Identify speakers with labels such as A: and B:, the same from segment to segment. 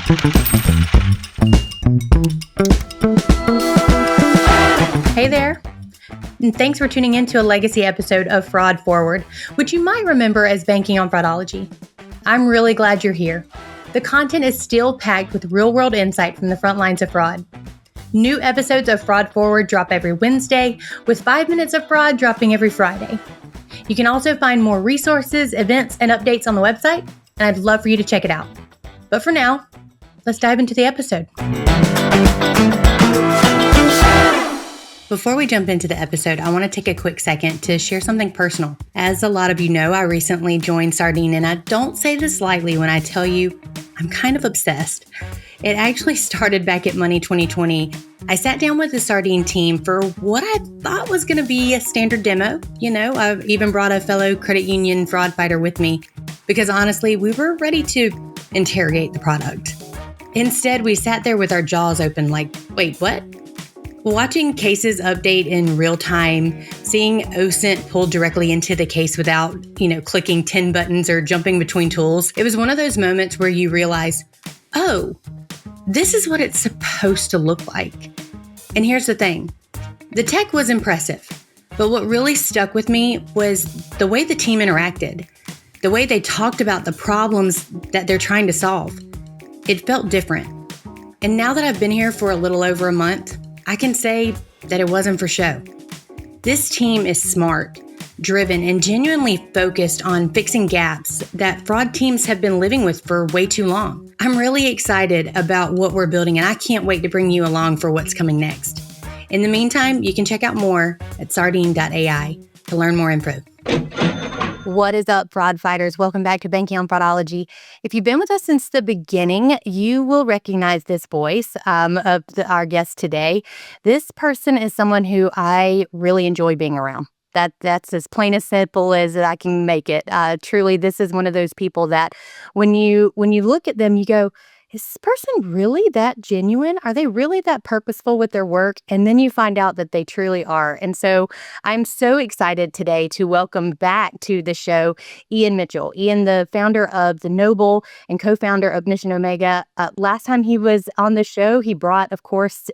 A: Hey there, and thanks for tuning in to a legacy episode of Fraud Forward, which you might remember as Banking on Fraudology. I'm really glad you're here. The content is still packed with real-world insight from the front lines of fraud. New episodes of Fraud Forward drop every Wednesday, with 5 minutes of fraud dropping every Friday. You can also find more resources, events, and updates on the website, and I'd love for you to check it out. But for now, let's dive into the episode. Before we jump into the episode, I want to take a quick second to share something personal. As a lot of you know, I recently joined Sardine, and I don't say this lightly when I tell you I'm kind of obsessed. It actually started back at Money 2020. I sat down with the Sardine team for what I thought was going to be a standard demo. I even brought a fellow credit union fraud fighter with me because honestly, we were ready to interrogate the product. Instead, we sat there with our jaws open like, wait, what? Watching cases update in real time, seeing OSINT pulled directly into the case without, clicking 10 buttons or jumping between tools, it was one of those moments where you realize, oh, this is what it's supposed to look like. And here's the thing, the tech was impressive, but what really stuck with me was the way the team interacted, the way they talked about the problems that they're trying to solve. It felt different. And now that I've been here for a little over a month, I can say that it wasn't for show. This team is smart, driven, and genuinely focused on fixing gaps that fraud teams have been living with for way too long. I'm really excited about what we're building, and I can't wait to bring you along for what's coming next. In the meantime, you can check out more at sardine.ai to learn more info. What is up, fraud fighters? Welcome back to Banking on Fraudology. If you've been with us since the beginning, you will recognize this voice of our guest today. This person is someone who I really enjoy being around. That's as plain as simple as I can make it. Truly, this is one of those people that when you look at them, you go, is this person really that genuine? Are they really that purposeful with their work? And then you find out that they truly are. And so I'm so excited today to welcome back to the show Ian Mitchell. Ian, the founder of the Knoble and co-founder of Mission Omega. Last time he was on the show, he brought, of course,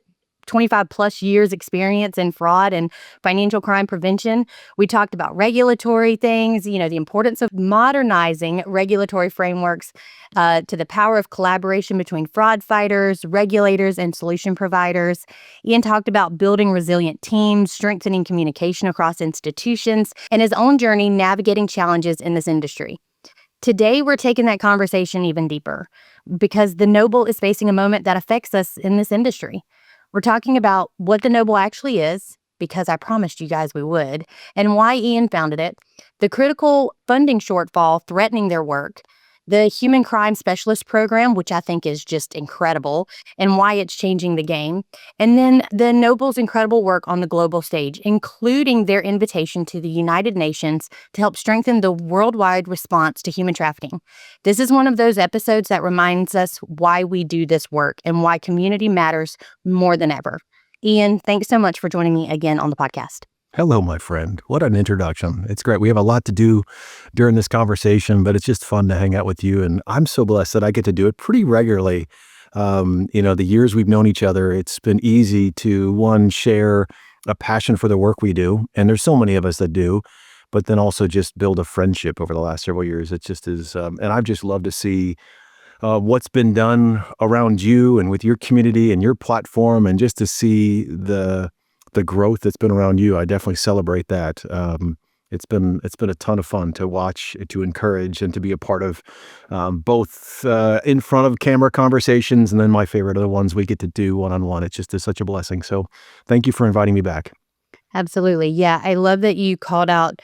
A: 25 plus years experience in fraud and financial crime prevention. We talked about regulatory things, the importance of modernizing regulatory frameworks to the power of collaboration between fraud fighters, regulators, and solution providers. Ian talked about building resilient teams, strengthening communication across institutions, and his own journey navigating challenges in this industry. Today, we're taking that conversation even deeper because the Knoble is facing a moment that affects us in this industry. We're talking about what the Knoble actually is, because I promised you guys we would, and why Ian founded it, the critical funding shortfall threatening their work, the Human Crime Specialist Program, which I think is just incredible, and why it's changing the game, and then the Knoble's incredible work on the global stage, including their invitation to the United Nations to help strengthen the worldwide response to human trafficking. This is one of those episodes that reminds us why we do this work and why community matters more than ever. Ian, thanks so much for joining me again on the podcast.
B: Hello, my friend. What an introduction. It's great. We have a lot to do during this conversation, but it's just fun to hang out with you. And I'm so blessed that I get to do it pretty regularly. The years we've known each other, it's been easy to, one, share a passion for the work we do. And there's so many of us that do, but then also just build a friendship over the last several years. It just is, and I've just loved to see what's been done around you and with your community and your platform, and just to see the growth that's been around you. I definitely celebrate that. It's been a ton of fun to watch, to encourage, and to be a part of, both in front of camera conversations, and then my favorite are the ones we get to do one-on-one. It just is such a blessing. So thank you for inviting me back.
A: Absolutely. Yeah, I love that you called out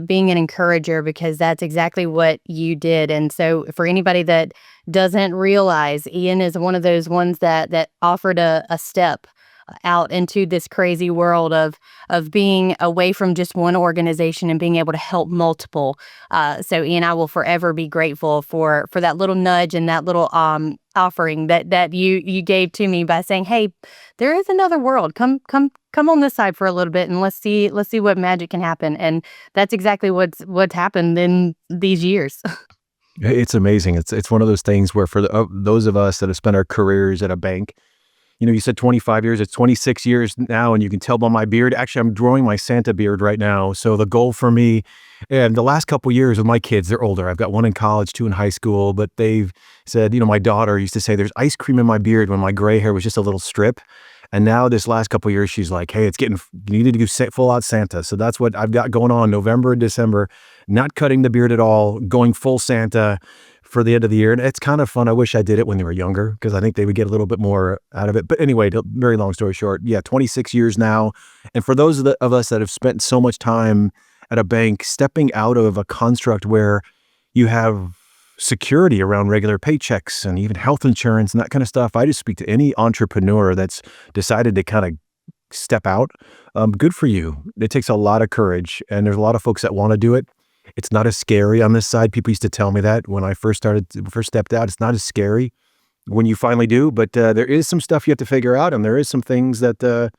A: being an encourager, because that's exactly what you did. And so for anybody that doesn't realize, Ian is one of those ones that offered a step out into this crazy world of being away from just one organization and being able to help multiple. So Ian, I will forever be grateful for that little nudge and that little offering that you gave to me by saying, hey, there is another world. Come on this side for a little bit and let's see what magic can happen. And that's exactly what's happened in these years.
B: It's amazing. It's one of those things where for those of us that have spent our careers at a bank, you said 25 years, it's 26 years now, and you can tell by my beard. Actually, I'm growing my Santa beard right now. So the goal for me, and the last couple years with my kids, they're older. I've got one in college, two in high school, but they've said, my daughter used to say there's ice cream in my beard when my gray hair was just a little strip. And now this last couple years, she's like, hey, you need to do full out Santa. So that's what I've got going on November and December, not cutting the beard at all, going full Santa for the end of the year. And it's kind of fun. I wish I did it when they were younger because I think they would get a little bit more out of it. But anyway, very long story short, 26 years now. And for those of us that have spent so much time at a bank, stepping out of a construct where you have security around regular paychecks and even health insurance and that kind of stuff, I just speak to any entrepreneur that's decided to kind of step out. Good for you. It takes a lot of courage, and there's a lot of folks that want to do it. It's not as scary on this side. People used to tell me that when I first stepped out. It's not as scary when you finally do, but there is some stuff you have to figure out, and there is some things that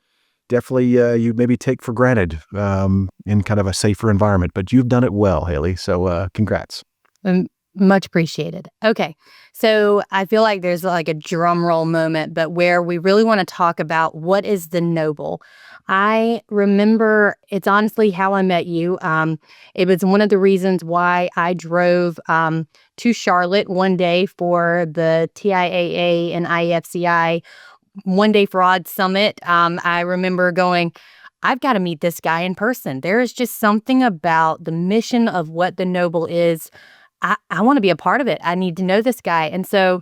B: definitely you maybe take for granted in kind of a safer environment. But you've done it well, Hailey. So congrats.
A: Much appreciated. Okay. So I feel like there's like a drum roll moment, but where we really want to talk about what is the Knoble. I remember it's honestly how I met you. It was one of the reasons why I drove to Charlotte one day for the TIAA and IFCI One Day Fraud Summit. I remember going, I've got to meet this guy in person. There is just something about the mission of what the Knoble is. I want to be a part of it. I need to know this guy. And so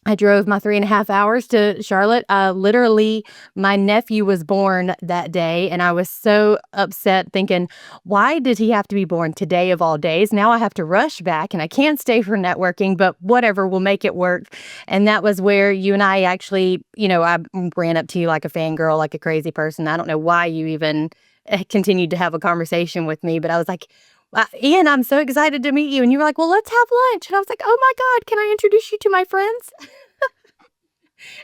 A: I drove my 3.5 hours to Charlotte. Literally, my nephew was born that day, and I was so upset thinking, why did he have to be born today of all days? Now I have to rush back, and I can't stay for networking, but whatever, we'll make it work. And that was where you and I actually, I ran up to you like a fangirl, like a crazy person. I don't know why you even continued to have a conversation with me, but I was like, Ian, I'm so excited to meet you. And you were like, well, let's have lunch. And I was like, oh my God, can I introduce you to my friends?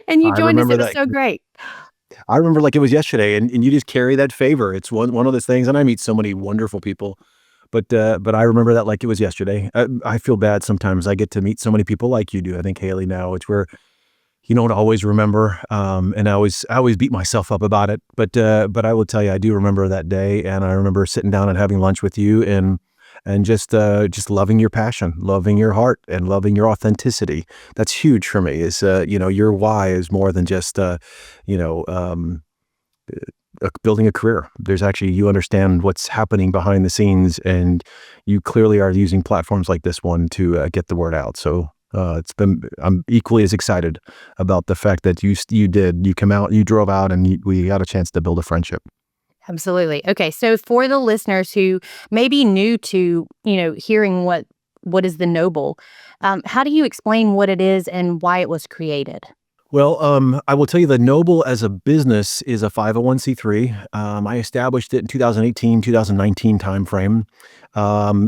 A: And you
B: I
A: joined us.
B: remember
A: It was
B: that.
A: so great.
B: I remember like it was yesterday, and you just carry that favor. It's one of those things, and I meet so many wonderful people, but I remember that like it was yesterday. I feel bad sometimes. I get to meet so many people like you do. I think Hailey now, it's where you don't always remember, and I always beat myself up about it. But I will tell you, I do remember that day, and I remember sitting down and having lunch with you, and just loving your passion, loving your heart, and loving your authenticity. That's huge for me. Is your why is more than just you know um, building a career. There's actually, you understand what's happening behind the scenes, and you clearly are using platforms like this one to get the word out. So I'm equally as excited about the fact that you come out, you drove out, and we got a chance to build a friendship.
A: Absolutely. Okay. So for the listeners who may be new to, hearing what is the Knoble, how do you explain what it is and why it was created?
B: Well, I will tell you the Knoble as a business is a 501c3. I established it in 2018, 2019 timeframe.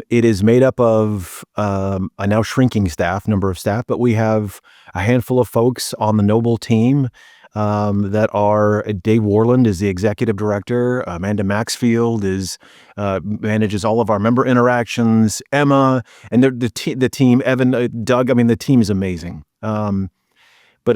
B: It is made up of a now shrinking number of staff, but we have a handful of folks on the Knoble team that are Dave Warland is the executive director. Amanda Maxfield manages all of our member interactions. Emma and the team, Evan, Doug. I mean, the team is amazing. But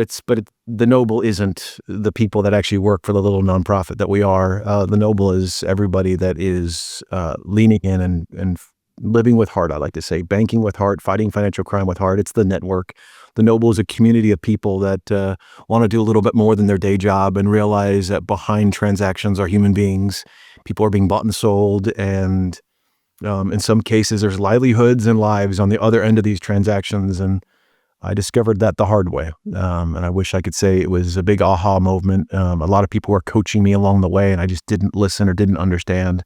B: the Knoble isn't the people that actually work for the little nonprofit that we are. The Knoble is everybody that is leaning in and living with heart. I like to say banking with heart, fighting financial crime with heart. It's the network. The Knoble is a community of people that want to do a little bit more than their day job and realize that behind transactions are human beings. People are being bought and sold, and in some cases, there's livelihoods and lives on the other end of these transactions. And I discovered that the hard way. And I wish I could say it was a big aha moment. A lot of people were coaching me along the way, and I just didn't listen or didn't understand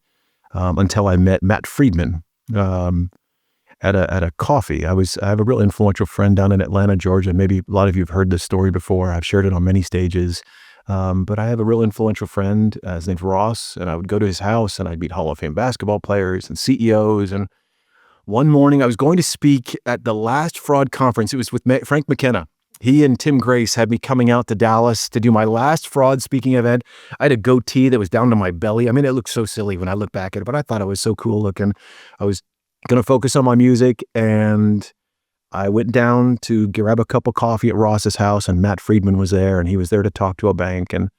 B: until I met Matt Friedman at a coffee. I have a real influential friend down in Atlanta, Georgia. Maybe a lot of you have heard this story before. I've shared it on many stages. But I have a real influential friend. His name's Ross, and I would go to his house, and I'd meet Hall of Fame basketball players and CEOs. And one morning, I was going to speak at the last fraud conference. It was with Frank McKenna. He and Tim Grace had me coming out to Dallas to do my last fraud speaking event. I had a goatee that was down to my belly. I mean, it looked so silly when I look back at it, but I thought it was so cool looking. I was going to focus on my music, and I went down to grab a cup of coffee at Ross's house, and Matt Friedman was there, and he was there to talk to a bank. And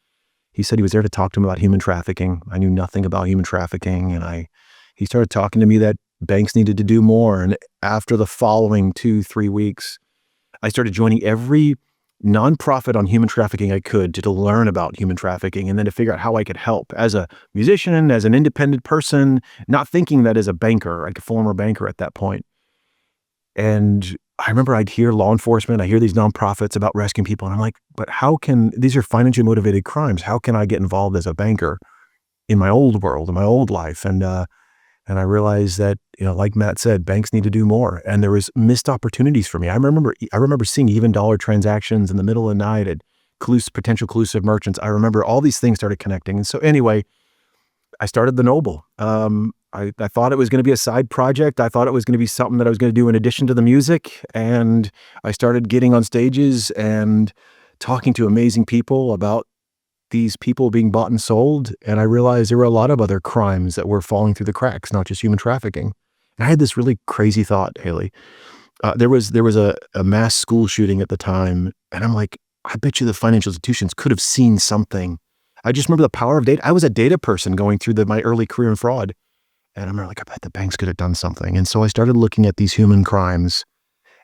B: he said he was there to talk to him about human trafficking. I knew nothing about human trafficking. And he started talking to me that banks needed to do more. And after the following 2-3 weeks, I started joining every nonprofit on human trafficking I could to learn about human trafficking, and then to figure out how I could help as a musician, as an independent person, not thinking that as a banker, like a former banker at that point. And I remember I'd hear law enforcement, I hear these nonprofits about rescuing people, and I'm like, but these are financially motivated crimes. How can I get involved as a banker in my old world, in my old life? And I realized that, like Matt said, banks need to do more. And there was missed opportunities for me. I remember seeing even dollar transactions in the middle of the night at potential collusive merchants. I remember all these things started connecting. And so anyway, I started the Knoble. I thought it was going to be a side project. I thought it was going to be something that I was going to do in addition to the music. And I started getting on stages and talking to amazing people about these people being bought and sold. And I realized there were a lot of other crimes that were falling through the cracks, not just human trafficking. And I had this really crazy thought, Hailey. There was a mass school shooting at the time. And I'm like, I bet you the financial institutions could have seen something. I just remember the power of data. I was a data person going through my early career in fraud. And I remember, like, I bet the banks could have done something. And so I started looking at these human crimes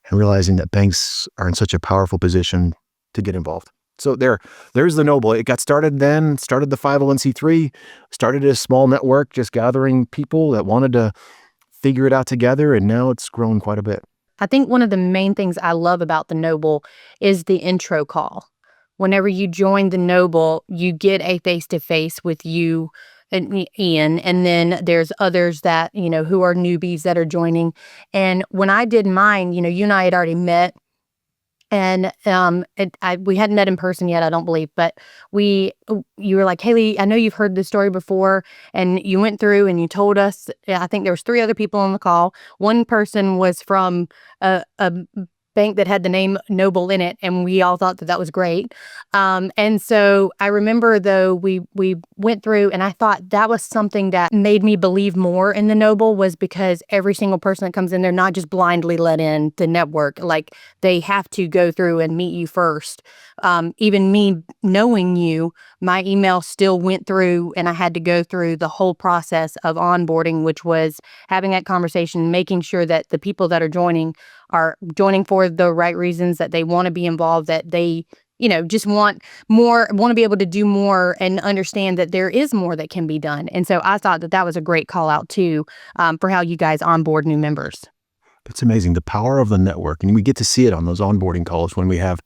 B: and realizing that banks are in such a powerful position to get involved. So there's the Knoble. It got started then, started the 501c3, started a small network, just gathering people that wanted to figure it out together. And now it's grown quite a bit.
A: I think one of the main things I love about the Knoble is the intro call. Whenever you join the Knoble, you get a face-to-face with you and Ian, and then there's others that, who are newbies that are joining. And when I did mine, you and I had already met, and we hadn't met in person yet, I don't believe, but you were like, Hailey, I know you've heard this story before, and you went through and you told us. I think there was 3 other people on the call. One person was from a bank that had the name Knoble in it, and we all thought that was great. And so I remember, though, we went through, and I thought that was something that made me believe more in the Knoble, was because every single person that comes in, they're not just blindly let in the network. Like, they have to go through and meet you first. Even me knowing you, my email still went through, and I had to go through the whole process of onboarding, which was having that conversation, making sure that the people that are joining for the right reasons, that they want to be involved, that they, just want to be able to do more and understand that there is more that can be done. And so I thought that was a great call out too, for how you guys onboard new members.
B: It's amazing, the power of the network. And we get to see it on those onboarding calls when we have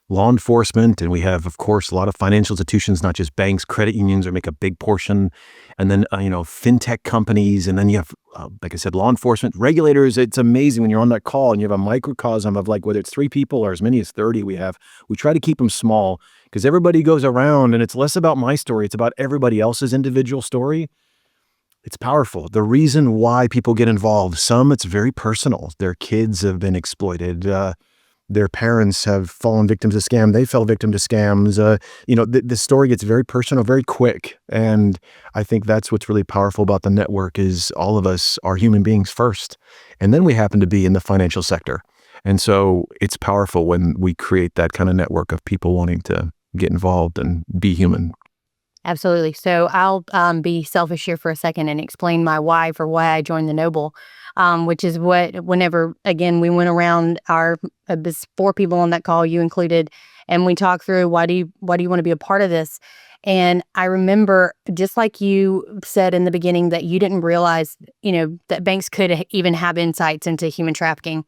B: law enforcement, and we have, of course, a lot of financial institutions, not just banks. Credit unions make a big portion, and then fintech companies, and then you have, like I said, law enforcement, regulators. It's amazing when you're on that call and you have a microcosm of, like, whether it's 3 people or as many as 30 we try to keep them small, because everybody goes around, and it's less about my story, it's about everybody else's individual story. It's powerful. The reason why people get involved, some, it's very personal. Their kids have been exploited. Their parents have fallen victims of scam. They fell victim to scams. The story gets very personal, very quick. And I think that's what's really powerful about the network, is all of us are human beings first. And then we happen to be in the financial sector. And so it's powerful when we create that kind of network of people wanting to get involved and be human.
A: Absolutely. So I'll be selfish here for a second and explain my why for why I joined the Knoble, which is whenever, again, we went around there's 4 people on that call, you included, and we talked through, why do you want to be a part of this? And I remember, just like you said in the beginning, that you didn't realize, that banks could even have insights into human trafficking.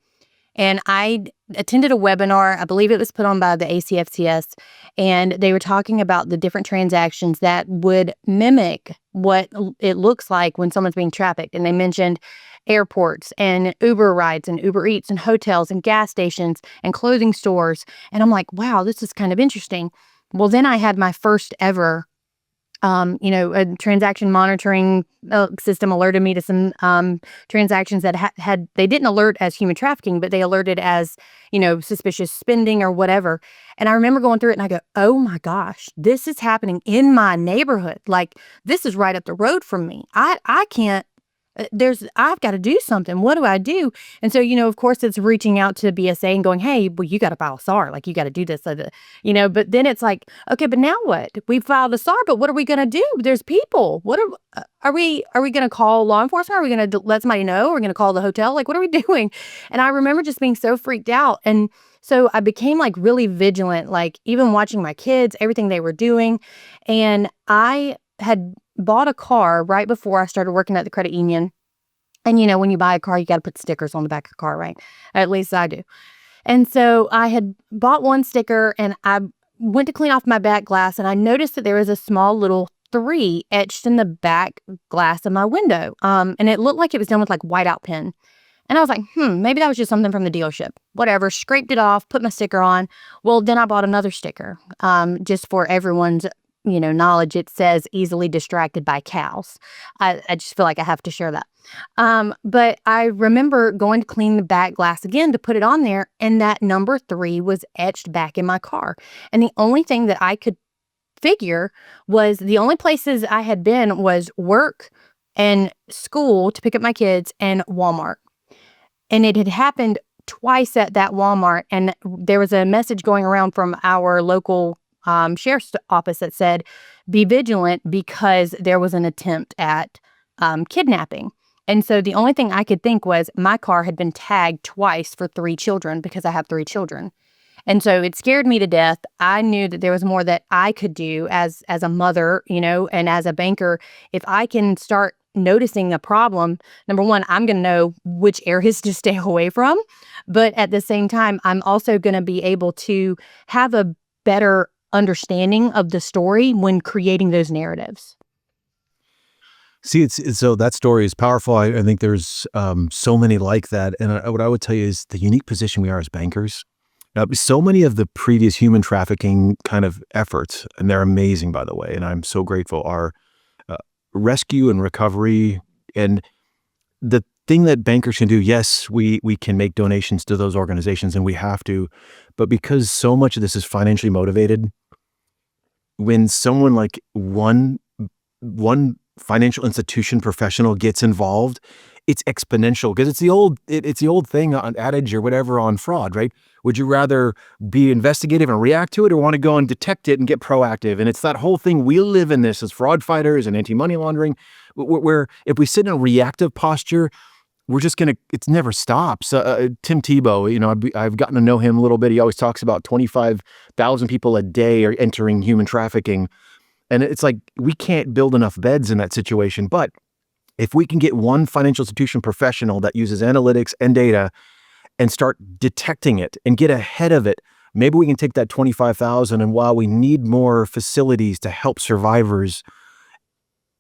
A: And I attended a webinar, I believe it was put on by the ACFCS, and they were talking about the different transactions that would mimic what it looks like when someone's being trafficked. And they mentioned airports and Uber rides and Uber Eats and hotels and gas stations and clothing stores. And I'm like, wow, this is kind of interesting. Well, then I had my first ever a transaction monitoring system alerted me to some transactions that they didn't alert as human trafficking, but they alerted as, suspicious spending or whatever. And I remember going through it and I go, oh my gosh, this is happening in my neighborhood. Like, this is right up the road from me. I can't I've got to do something. What do I do? And so, of course it's reaching out to BSA and going, hey, well, you got to file a SAR. Like, you got to do this, so that, but then it's like, okay, but now what? We filed a SAR, but what are we going to do? There's people. Are we going to call law enforcement? Are we going to let somebody know? Are we going to call the hotel? Like, what are we doing? And I remember just being so freaked out. And so I became like really vigilant, like even watching my kids, everything they were doing. And I had bought a car right before I started working at the credit union. And when you buy a car, you got to put stickers on the back of the car, right? At least I do. And so I had bought one sticker, and I went to clean off my back glass, and I noticed that there was a small little 3 etched in the back glass of my window. And it looked like it was done with like whiteout pen. And I was like, maybe that was just something from the dealership. Whatever, scraped it off, put my sticker on. Well, then I bought another sticker, just for everyone's knowledge. It says easily distracted by cows. I just feel like I have to share that. But I remember going to clean the back glass again to put it on there, and that number 3 was etched back in my car. And the only thing that I could figure was the only places I had been was work and school to pick up my kids and Walmart. And it had happened twice at that Walmart. And there was a message going around from our local sheriff's office that said, be vigilant because there was an attempt at kidnapping. And so the only thing I could think was my car had been tagged twice for 3 children because I have 3 children. And so it scared me to death. I knew that there was more that I could do as a mother, and as a banker. If I can start noticing a problem, number one, I'm going to know which areas to stay away from. But at the same time, I'm also going to be able to have a better understanding of the story when creating those narratives.
B: See, so that story is powerful. I think there's so many like that. And what I would tell you is the unique position we are as bankers. So many of the previous human trafficking kind of efforts, and they're amazing, by the way, and I'm so grateful, are rescue and recovery. And the thing that bankers can do, yes, we can make donations to those organizations, and we have to, but because so much of this is financially motivated, when someone like one financial institution professional gets involved, it's exponential, because it's the old thing on adage or whatever on fraud, right? Would you rather be investigative and react to it, or want to go and detect it and get proactive? And it's that whole thing. We live in this as fraud fighters and anti-money laundering, where if we sit in a reactive posture, we're just going to, it never stops. Tim Tebow, I've gotten to know him a little bit. He always talks about 25,000 people a day are entering human trafficking. And it's like, we can't build enough beds in that situation. But if we can get one financial institution professional that uses analytics and data and start detecting it and get ahead of it, maybe we can take that 25,000, and while we need more facilities to help survivors,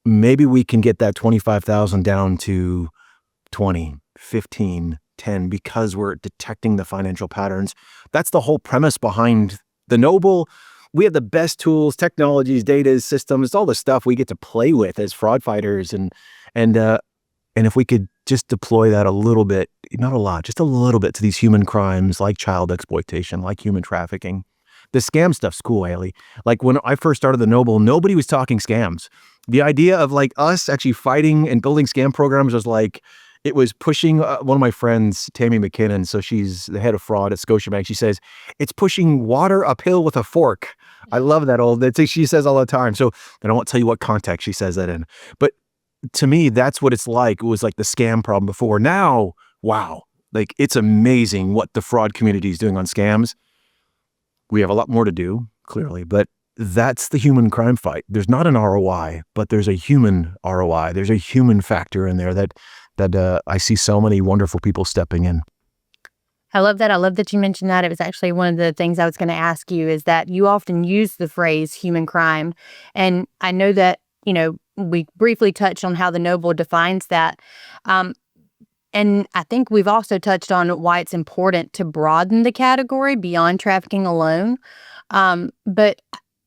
B: maybe we can get that 25,000 down to 20, 15, 10, because we're detecting the financial patterns. That's the whole premise behind the Knoble. We have the best tools, technologies, data, systems, all the stuff we get to play with as fraud fighters. And if we could just deploy that a little bit, not a lot, just a little bit to these human crimes like child exploitation, like human trafficking. The scam stuff's cool, Hailey. Like when I first started the Knoble, nobody was talking scams. The idea of like us actually fighting and building scam programs was like, it was pushing one of my friends, Tammy McKinnon. So she's the head of fraud at Scotiabank. She says, it's pushing water uphill with a fork. I love that she says all the time. So I won't tell you what context she says that in. But to me, that's what it's like. It was like the scam problem before. Now, wow, like it's amazing what the fraud community is doing on scams. We have a lot more to do, clearly, but that's the human crime fight. There's not an ROI, but there's a human ROI. There's a human factor in there that I see so many wonderful people stepping in.
A: I love that. I love that you mentioned that. It was actually one of the things I was going to ask you, is that you often use the phrase human crime. And I know that, we briefly touched on how the Knoble defines that. And I think we've also touched on why it's important to broaden the category beyond trafficking alone. But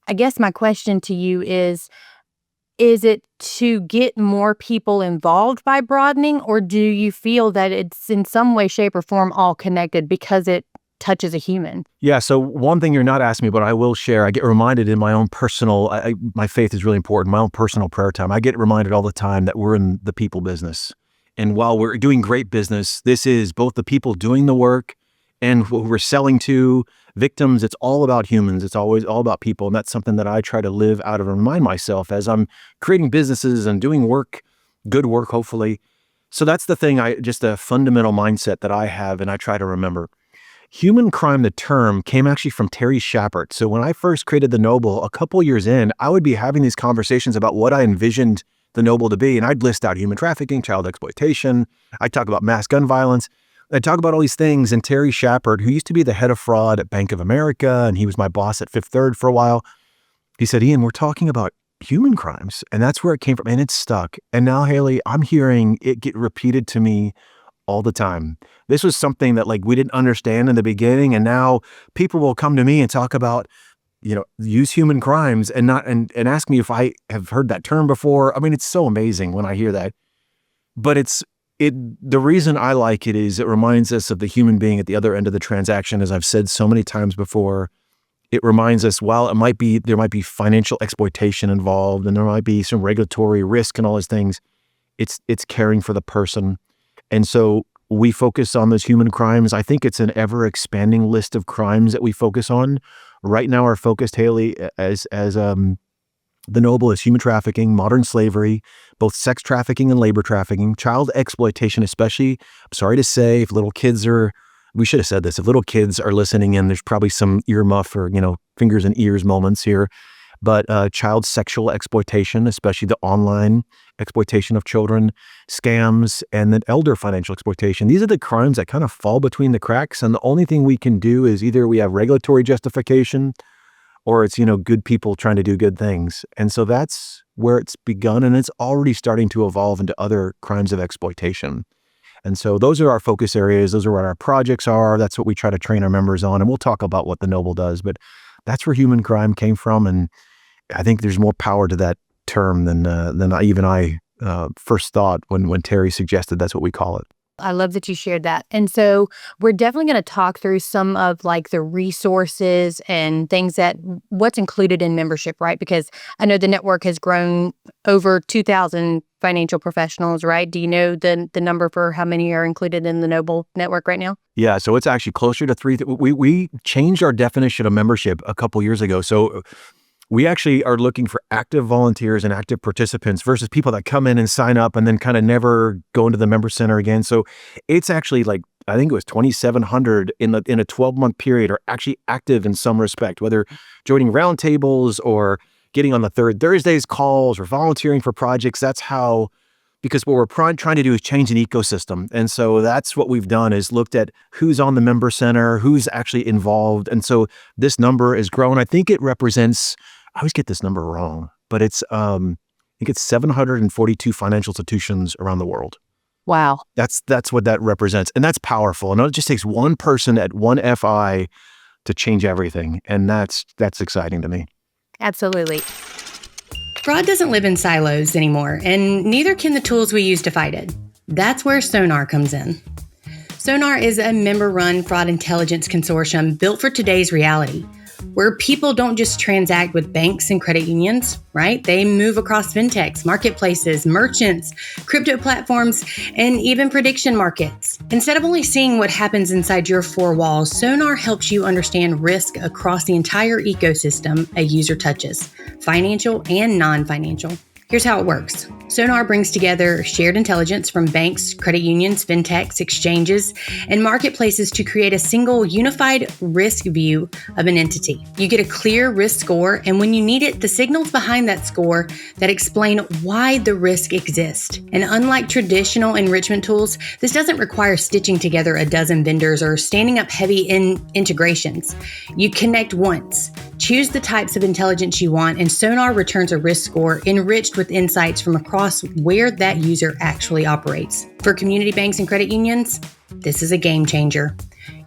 A: I guess my question to you is it to get more people involved by broadening, or do you feel that it's in some way, shape, or form all connected because it touches a human?
B: Yeah. So one thing you're not asking me, but I will share. I get reminded in my own personal, my faith is really important, my own personal prayer time. I get reminded all the time that we're in the people business. And while we're doing great business, this is both the people doing the work and who we're selling to, victims. It's all about humans. It's always all about people. And that's something that I try to live out of and remind myself as I'm creating businesses and doing work, good work, hopefully. So that's the thing, just a fundamental mindset that I have and I try to remember. Human crime, the term, came actually from Terry Schappert. So when I first created the Knoble, a couple years in, I would be having these conversations about what I envisioned the Knoble to be. And I'd list out human trafficking, child exploitation. I'd talk about mass gun violence. I'd talk about all these things. And Terry Schappert, who used to be the head of fraud at Bank of America, and he was my boss at Fifth Third for a while, he said, Ian, we're talking about human crimes. And that's where it came from. And it's stuck. And now, Hailey, I'm hearing it get repeated to me all the time. This was something that we didn't understand in the beginning. And now people will come to me and talk about, use human crimes and ask me if I have heard that term before. I mean, it's so amazing when I hear that. But the reason I like it is it reminds us of the human being at the other end of the transaction. As I've said so many times before, it reminds us, while there might be financial exploitation involved and there might be some regulatory risk and all those things, it's caring for the person. And so we focus on those human crimes. I think it's an ever expanding list of crimes that we focus on. Right now, our focus, Hailey, as the Knoble, is human trafficking, modern slavery, both sex trafficking and labor trafficking, child exploitation, especially. I'm sorry to say, if little kids we should have said this, if little kids are listening in, there's probably some earmuff or, fingers and ears moments here. But child sexual exploitation, especially the online exploitation of children, scams, and then elder financial exploitation. These are the crimes that kind of fall between the cracks. And the only thing we can do is either we have regulatory justification or it's, good people trying to do good things. And so that's where it's begun. And it's already starting to evolve into other crimes of exploitation. And so those are our focus areas. Those are what our projects are. That's what we try to train our members on. And we'll talk about what the Knoble does, but that's where human crime came from. And I think there's more power to that term than I first thought when Terry suggested that's what we call it.
A: I love that you shared that. And so we're definitely going to talk through some of the resources and things what's included in membership, right? Because I know the network has grown over 2,000 financial professionals, right? Do you know the number for how many are included in the Knoble network right now?
B: Yeah, so it's actually closer to 3. We changed our definition of membership a couple years ago. So we actually are looking for active volunteers and active participants versus people that come in and sign up and then kind of never go into the member center again. So it's actually I think it was 2,700 in a 12-month period are actually active in some respect, whether joining roundtables or getting on the third Thursdays calls or volunteering for projects. That's how, because what we're trying to do is change an ecosystem. And so that's what we've done, is looked at who's on the member center, who's actually involved. And so this number is growing. I think it represents, I always get this number wrong, but it's, I think it's 742 financial institutions around the world.
A: Wow.
B: That's what that represents. And that's powerful. And it just takes one person at one FI to change everything. And that's exciting to me.
A: Absolutely. Fraud doesn't live in silos anymore, and neither can the tools we use to fight it. That's where Sonar comes in. Sonar is a member-run fraud intelligence consortium built for today's reality, where people don't just transact with banks and credit unions, right? They move across fintechs, marketplaces, merchants, crypto platforms, and even prediction markets. Instead of only seeing what happens inside your four walls, Sonar helps you understand risk across the entire ecosystem a user touches, financial and non-financial. Here's how it works. Sonar brings together shared intelligence from banks, credit unions, fintechs, exchanges, and marketplaces to create a single unified risk view of an entity. You get a clear risk score, and when you need it, the signals behind that score that explain why the risk exists. And unlike traditional enrichment tools, this doesn't require stitching together a dozen vendors or standing up heavy integrations. You connect once, choose the types of intelligence you want, and Sonar returns a risk score enriched with insights from across where that user actually operates. For community banks and credit unions, this is a game changer.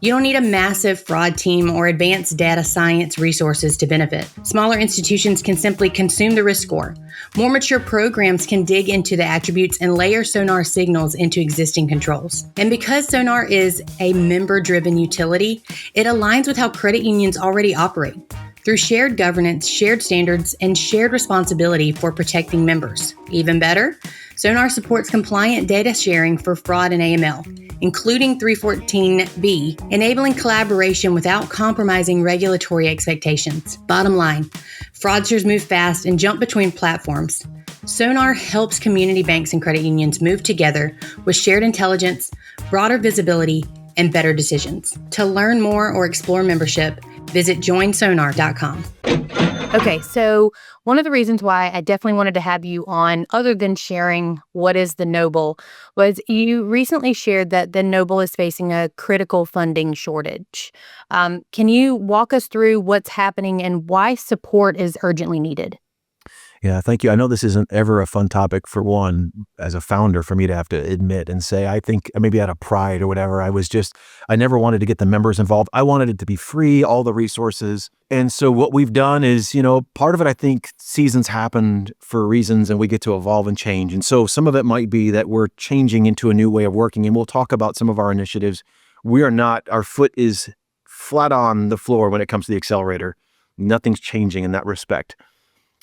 A: You don't need a massive fraud team or advanced data science resources to benefit. Smaller institutions can simply consume the risk score. More mature programs can dig into the attributes and layer Sonar signals into existing controls. And because Sonar is a member-driven utility, it aligns with how credit unions already operate, through shared governance, shared standards, and shared responsibility for protecting members. Even better, Sonar supports compliant data sharing for fraud and AML, including 314B, enabling collaboration without compromising regulatory expectations. Bottom line, fraudsters move fast and jump between platforms. Sonar helps community banks and credit unions move together with shared intelligence, broader visibility, and better decisions. To learn more or explore membership, visit joinsonar.com.
C: Okay, so one of the reasons why I definitely wanted to have you on, other than sharing what is the Knoble, was you recently shared that the Knoble is facing a critical funding shortage. Can you walk us through what's happening and why support is urgently needed?
B: Yeah, thank you. I know this isn't ever a fun topic for one, as a founder, for me to have to admit and say, I think maybe out of pride or whatever, I never wanted to get the members involved. I wanted it to be free, all the resources. And so what we've done is, part of it, I think seasons happened for reasons and we get to evolve and change. And so some of it might be that we're changing into a new way of working, and we'll talk about some of our initiatives. Our foot is flat on the floor when it comes to the accelerator. Nothing's changing in that respect.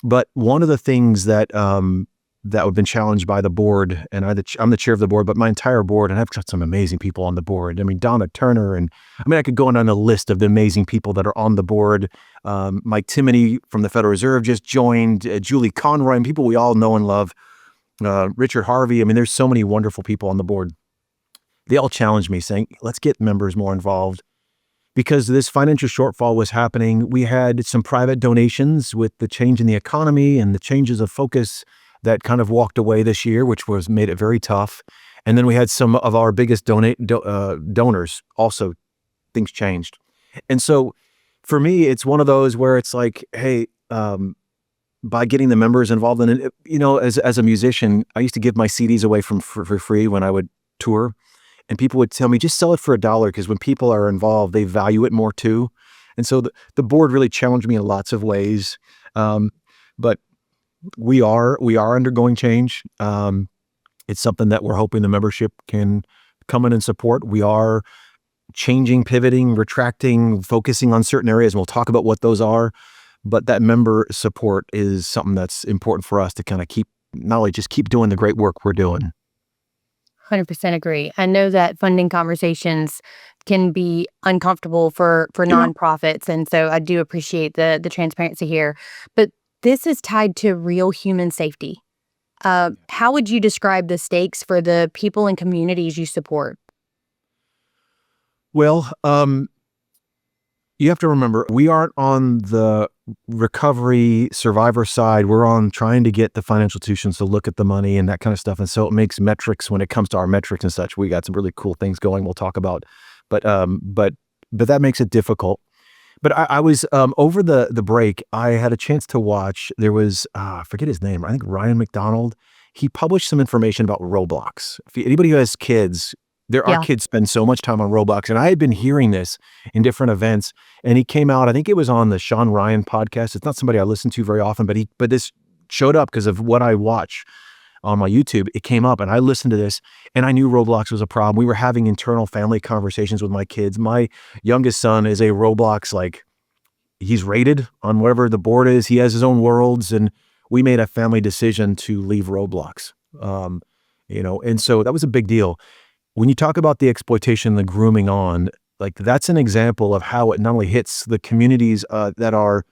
B: But one of the things that have been challenged by the board, and I'm the chair of the board, but my entire board, and I've got some amazing people on the board. I mean, Donna Turner, and I could go on a list of the amazing people that are on the board. Mike Timoney from the Federal Reserve just joined, Julie Conroy, and people we all know and love, Richard Harvey. I mean, there's so many wonderful people on the board. They all challenged me saying, let's get members more involved. Because this financial shortfall was happening, we had some private donations with the change in the economy and the changes of focus that kind of walked away this year, which made it very tough. And then we had some of our biggest donors also, things changed. And so for me, it's one of those where it's like, hey, by getting the members involved in it, as a musician, I used to give my CDs away for free when I would tour. And people would tell me, just sell it for $1, because when people are involved, they value it more too. And so the board really challenged me in lots of ways. But we are undergoing change. It's something that we're hoping the membership can come in and support. We are changing, pivoting, retracting, focusing on certain areas, and we'll talk about what those are. But that member support is something that's important for us to kind of not only just keep doing the great work we're doing.
C: 100% agree. I know that funding conversations can be uncomfortable for nonprofits, and so I do appreciate the transparency here. But this is tied to real human safety. How would you describe the stakes for the people and communities you support?
B: Well, you have to remember, we aren't on the recovery survivor side. We're on trying to get the financial institutions to look at the money and that kind of stuff. And so it makes metrics, when it comes to our metrics and such, we got some really cool things going we'll talk about. But that makes it difficult. But I was, over the break, I had a chance to watch, there was, I forget his name, I think Ryan McDonald. He published some information about Roblox. Anybody who has kids, our kids spend so much time on Roblox. And I had been hearing this in different events, and he came out, I think it was on the Sean Ryan podcast. It's not somebody I listen to very often, but this showed up because of what I watch on my YouTube. It came up and I listened to this, and I knew Roblox was a problem. We were having internal family conversations with my kids. My youngest son is a Roblox, he's rated on whatever the board is. He has his own worlds, and we made a family decision to leave Roblox. And so that was a big deal. When you talk about the exploitation, the grooming on, that's an example of how it not only hits the communities that are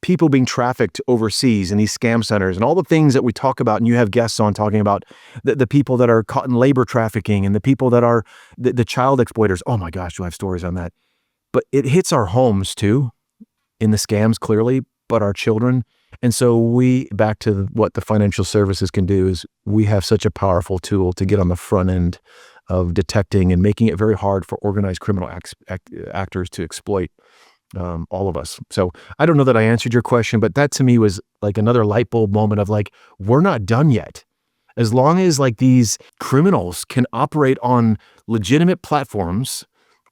B: people being trafficked overseas in these scam centers and all the things that we talk about, and you have guests on talking about the people that are caught in labor trafficking and the people that are the child exploiters. Oh my gosh, do I have stories on that? But it hits our homes too, in the scams clearly, but our children. And so back to what the financial services can do, is we have such a powerful tool to get on the front end of detecting and making it very hard for organized criminal actors to exploit all of us. So I don't know that I answered your question, but that to me was like another light bulb moment of we're not done yet. As long as these criminals can operate on legitimate platforms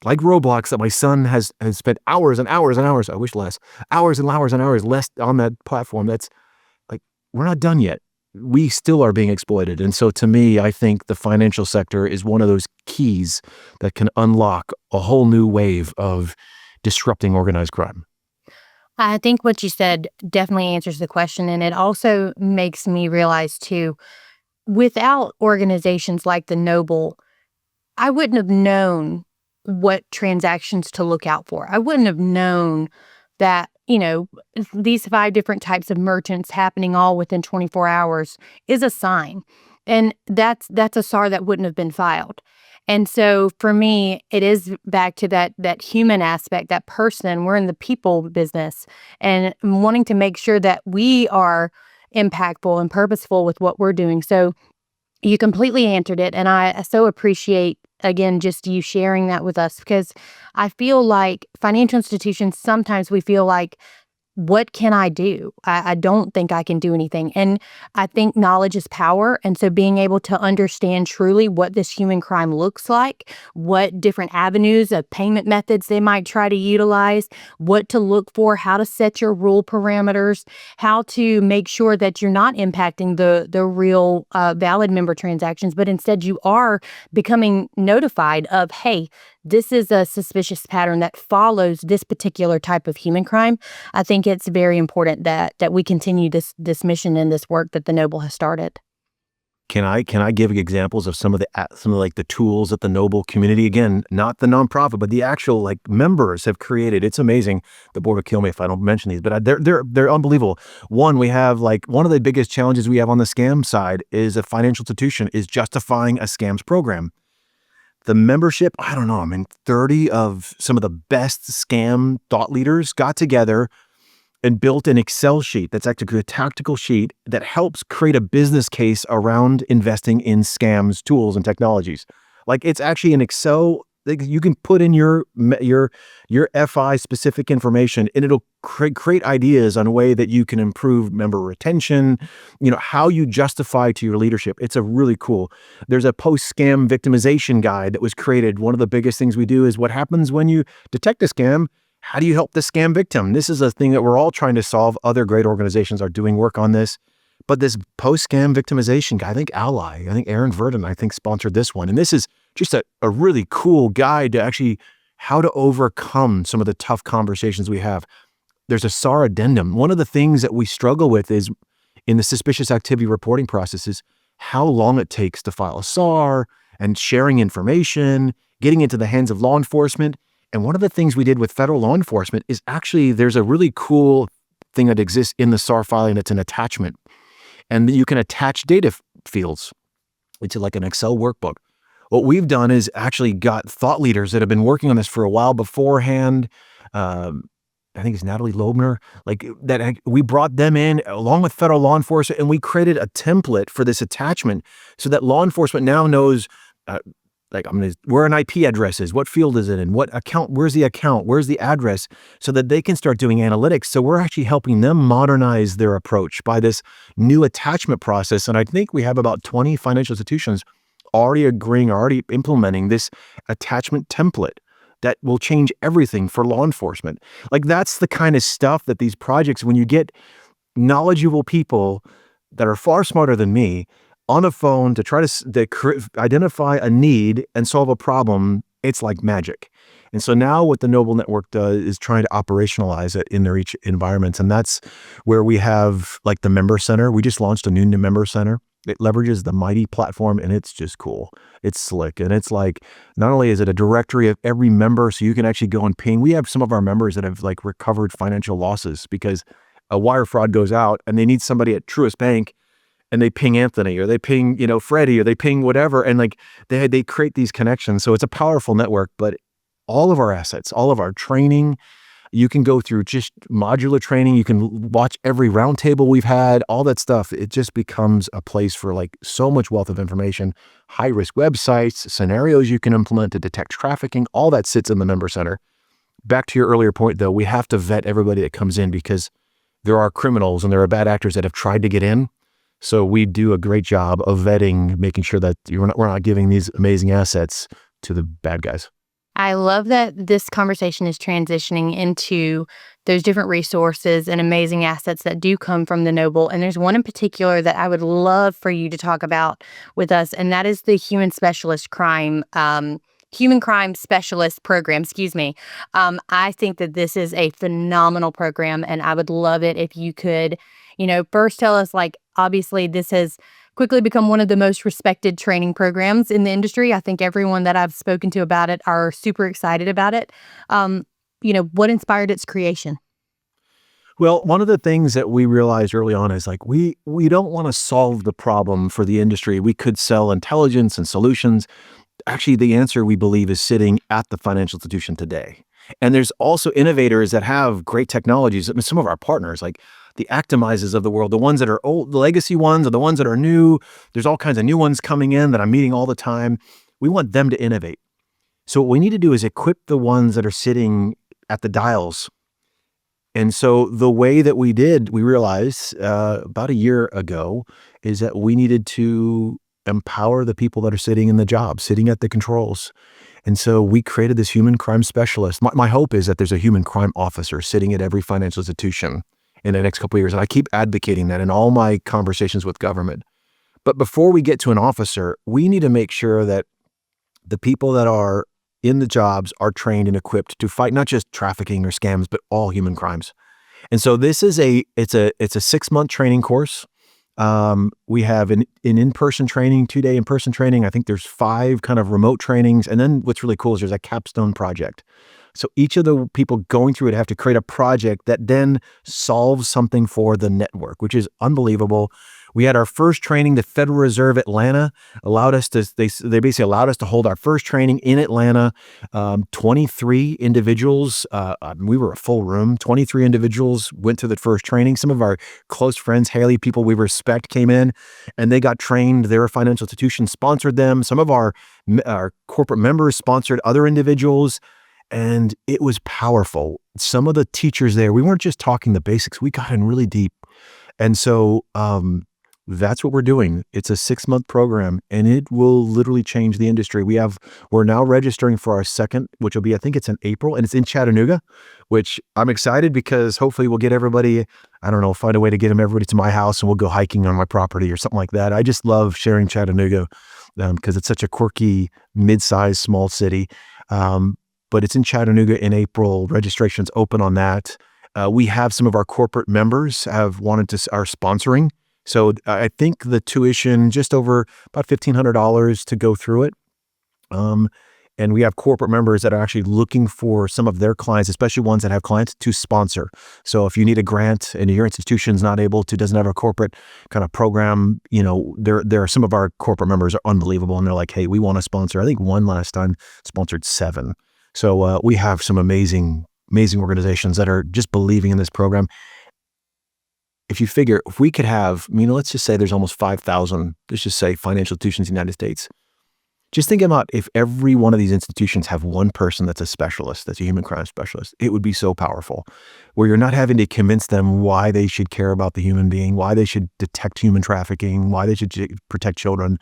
B: like Roblox, that my son has spent hours and hours and hours, I wish less, hours and hours and hours less on that platform, that's we're not done yet. We still are being exploited. And so to me, I think the financial sector is one of those keys that can unlock a whole new wave of disrupting organized crime.
C: I think what you said definitely answers the question. And it also makes me realize too, without organizations like the Knoble, I wouldn't have known what transactions to look out for. I wouldn't have known that, these 5 different types of merchants happening all within 24 hours is a sign. And that's a SAR that wouldn't have been filed. And so for me, it is back to that human aspect, that person. We're in the people business and wanting to make sure that we are impactful and purposeful with what we're doing. So you completely answered it. And I so appreciate, again, just you sharing that with us, because I feel like financial institutions, sometimes we feel like, what can I do? I don't think I can do anything. And I think knowledge is power. And so being able to understand truly what this human crime looks like, what different avenues of payment methods they might try to utilize, what to look for, how to set your rule parameters, how to make sure that you're not impacting the real valid member transactions, but instead you are becoming notified of, hey, this is a suspicious pattern that follows this particular type of human crime. I think it's very important that we continue this mission and this work that the Knoble has started.
B: Can I give examples of some of the tools that the Knoble community, again, not the nonprofit, but the actual like members have created? It's amazing. The board will kill me if I don't mention these, but they're unbelievable. One, we have like one of the biggest challenges we have on the scam side is a financial institution is justifying a scams program. The membership, I don't know, 30 of some of the best scam thought leaders got together and built an Excel sheet that's actually a tactical sheet that helps create a business case around investing in scams, tools, and technologies. Like it's actually an Excel, like you can put in your FI specific information and it'll create ideas on a way that you can improve member retention, how you justify to your leadership. It's a really cool. There's a post-scam victimization guide that was created. One of the biggest things we do is what happens when you detect a scam. How do you help the scam victim? This is a thing that we're all trying to solve. Other great organizations are doing work on this. But this post-scam victimization guide, I think Aaron Verdon, sponsored this one. And this is just a really cool guide to actually how to overcome some of the tough conversations we have. There's a SAR addendum. One of the things that we struggle with is in the suspicious activity reporting process is how long it takes to file a SAR and sharing information, getting into the hands of law enforcement. And one of the things we did with federal law enforcement is actually there's a really cool thing that exists in the SAR filing that's an attachment. And you can attach data fields into like an Excel workbook. What we've done is actually got thought leaders that have been working on this for a while beforehand. I think it's Natalie Loebner, we brought them in along with federal law enforcement, and we created a template for this attachment so that law enforcement now knows where an IP address is, what field is it in, what account, where's the address, so that they can start doing analytics. So we're actually helping them modernize their approach by this new attachment process. And I think we have about 20 financial institutions already implementing this attachment template that will change everything for law enforcement. Like that's the kind of stuff that these projects, when you get knowledgeable people that are far smarter than me on a phone to try to identify a need and solve a problem, it's like magic. And so now what the Knoble Network does is trying to operationalize it in their each environments. And that's where we have like the member center. We just launched a new member center. It leverages the Mighty platform and it's just cool. It's slick. And it's like, not only is it a directory of every member, so you can actually go and ping. We have some of our members that have like recovered financial losses because a wire fraud goes out and they need somebody at Truist Bank and they ping Anthony or they ping, Freddie or they ping whatever. And like they create these connections. So it's a powerful network, but all of our assets, all of our training, you can go through just modular training. You can watch every roundtable we've had, all that stuff. It just becomes a place for like so much wealth of information, high risk websites, scenarios you can implement to detect trafficking. All that sits in the member center. Back to your earlier point though, we have to vet everybody that comes in because there are criminals and there are bad actors that have tried to get in. So we do a great job of vetting, making sure that we're not giving these amazing assets to the bad guys.
C: I love that this conversation is transitioning into those different resources and amazing assets that do come from the Knoble. And there's one in particular that I would love for you to talk about with us, and that is the Human Crime Specialist Program, I think that this is a phenomenal program, and I would love it if you could, first tell us, obviously this has quickly become one of the most respected training programs in the industry. I think everyone that I've spoken to about it are super excited about it. What inspired its creation?
B: Well, one of the things that we realized early on is like we don't want to solve the problem for the industry. We could sell intelligence and solutions. Actually, the answer we believe is sitting at the financial institution today. And there's also innovators that have great technologies. I mean, some of our partners, like the Actimizes of the world, the ones that are old, the legacy ones, or the ones that are new. There's all kinds of new ones coming in that I'm meeting all the time. We want them to innovate. So what we need to do is equip the ones that are sitting at the dials. And so the way that we realized about a year ago, is that we needed to empower the people that are sitting in the job, sitting at the controls. And so we created this human crime specialist. My hope is that there's a human crime officer sitting at every financial institution in the next couple of years. And I keep advocating that in all my conversations with government. But before we get to an officer, we need to make sure that the people that are in the jobs are trained and equipped to fight not just trafficking or scams, but all human crimes. And so this is it's a 6-month training course. We have an in-person training, 2-day in-person training. I think there's 5 kind of remote trainings. And then what's really cool is there's a capstone project. So each of the people going through it have to create a project that then solves something for the network, which is unbelievable. We had our first training. The Federal Reserve Atlanta allowed us to, they basically allowed us to hold our first training in Atlanta. 23 individuals, we were a full room, 23 individuals went to the first training. Some of our close friends, Hailey, people we respect, came in and they got trained. Their financial institution sponsored them. Some of our corporate members sponsored other individuals. And it was powerful. Some of the teachers there, we weren't just talking the basics, we got in really deep. And so that's what we're doing. It's a 6-month program and it will literally change the industry. We're now registering for our second, which will be, I think it's in April, and it's in Chattanooga, which I'm excited because hopefully we'll get everybody, I don't know, find a way to get everybody to my house and we'll go hiking on my property or something like that. I just love sharing Chattanooga because it's such a quirky, mid-sized, small city. But it's in Chattanooga in April. Registration's open on that. We have some of our corporate members are sponsoring. So I think the tuition, just over about $1,500 to go through it. And we have corporate members that are actually looking for some of their clients, especially ones that have clients, to sponsor. So if you need a grant and your institution's doesn't have a corporate kind of program, there are some of our corporate members are unbelievable. And they're like, hey, we want to sponsor. I think one last time sponsored 7. So we have some amazing organizations that are just believing in this program. If you figure, if we could have, let's just say there's almost 5,000, let's just say financial institutions in the United States. Just think about if every one of these institutions have one person that's a specialist, that's a human crime specialist, it would be so powerful, where you're not having to convince them why they should care about the human being, why they should detect human trafficking, why they should protect children.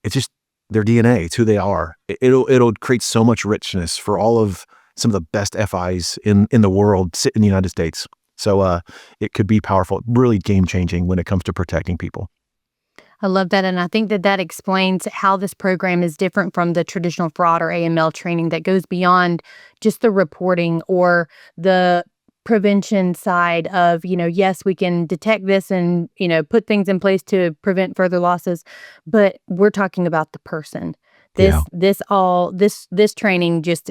B: It's just their DNA. It's who they are. It'll create so much richness for all of some of the best FIs in the world sit in the United States. So it could be powerful, really game-changing when it comes to protecting people.
C: I love that. And I think that explains how this program is different from the traditional fraud or AML training that goes beyond just the reporting or the prevention side of, yes, we can detect this and, put things in place to prevent further losses, but we're talking about the person. This training just,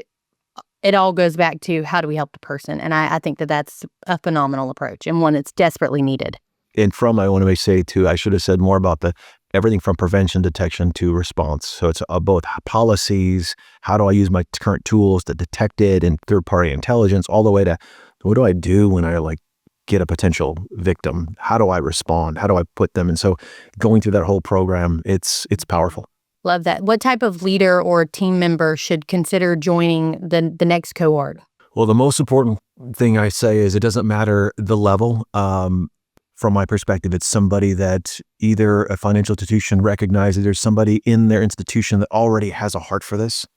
C: it all goes back to how do we help the person? And I think that's a phenomenal approach and one that's desperately needed.
B: And I want to say too, I should have said more about everything from prevention, detection to response. So it's both policies, how do I use my current tools to detect it, and third-party intelligence, all the way to what do I do when I get a potential victim? How do I respond? How do I put them? And so going through that whole program, it's powerful.
C: Love that. What type of leader or team member should consider joining the next cohort?
B: Well, the most important thing I say is it doesn't matter the level. From my perspective, it's somebody that either a financial institution recognizes, there's somebody in their institution that already has a heart for this.